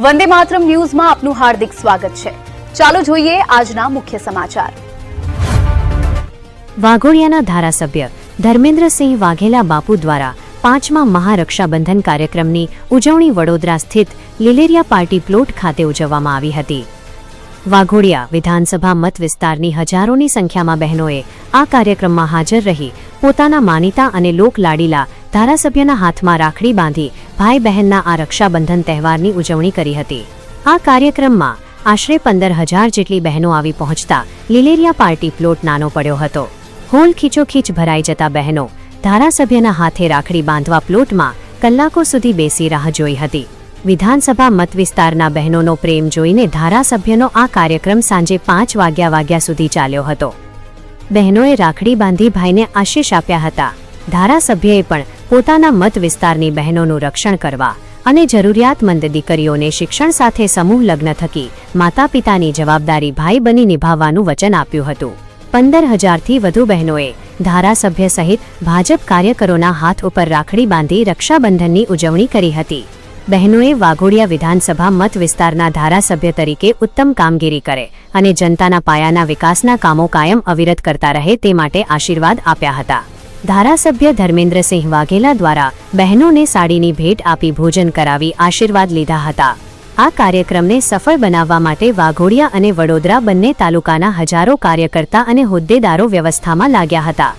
વંદે માતરમ ન્યૂઝમાં આપનું હાર્દિક સ્વાગત છે। ચાલો જોઈએ આજના મુખ્ય સમાચાર। વાઘોડિયાના ધારાસભ્ય ધર્મેન્દ્રસિંહ વાઘેલા બાપુ દ્વારા 5મા મહારક્ષાબંધન કાર્યક્રમની ઉજવણી વડોદરા સ્થિત લીલેરિયા પાર્ટી પ્લોટ ખાતે ઉજવવામાં આવી હતી। વાઘોડિયા વિધાનસભા મત વિસ્તારની હજારોની સંખ્યામાં બહેનોએ આ કાર્યક્રમમાં હાજર રહી પોતાના માનીતા અને લોકલાડીલા ધારાસભ્યના હાથમાં રાખડી બાંધી ભાઈ બહેનના આ રક્ષાબંધન તહેવારની ઉજવણી કરી હતી। આ કાર્યક્રમમાં આશરે 15,000 જેટલી બહેનો આવી પહોંચતા લીલેરિયા પાર્ટી પ્લોટ નાનો પડ્યો હતો। હોલ ખીચોખીચ ભરાઈ જતા બહેનો ધારાસભ્યના હાથે રાખડી બાંધવા પ્લોટમાં કલાકો સુધી બેસી રાહ જોઈ હતી। વિધાનસભા મત વિસ્તારના બહેનોનો પ્રેમ જોઈને ધારાસભ્યનો આ કાર્યક્રમ સાંજે 5 વાગ્યા સુધી ચાલ્યો હતો। બહેનોએ રાખડી બાંધી ભાઈને આશીષ આપ્યા હતા। ધારાસભ્યએ પણ પોતાના મત વિસ્તારની બહેનોનું રક્ષણ કરવા અને જરૂરિયાતમંદ દીકરીઓને શિક્ષણ સાથે સમૂહ લગ્ન થકી માતા પિતાની જવાબદારી ભાઈ બની નિભાવવાનું વચન આપ્યું હતું। 15,000થી વધુ બહેનોએ ધારાસભ્ય સહિત ભાજપ કાર્યકરોના હાથ ઉપર રાખડી બાંધી રક્ષાબંધનની ઉજવણી કરી હતી। બહેનોએ વાઘોડિયા વિધાનસભા મત વિસ્તારના ધારાસભ્ય તરીકે ઉત્તમ કામગીરી કરે અને જનતાના પાયાના વિકાસના કામો કાયમ અવિરત કરતા રહે તે માટે આશીર્વાદ આપ્યા હતા। ધારાસભ્ય ધર્મેન્દ્રસિંહ વાઘેલા દ્વારા બહેનોને સાડીની ભેટ આપી ભોજન કરાવી આશીર્વાદ લીધા હતા। આ કાર્યક્રમને સફળ બનાવવા માટે વાઘોડિયા અને વડોદરા બંને તાલુકાના હજારો કાર્યકર્તા અને હોદ્દેદારો વ્યવસ્થામાં લાગ્યા હતા।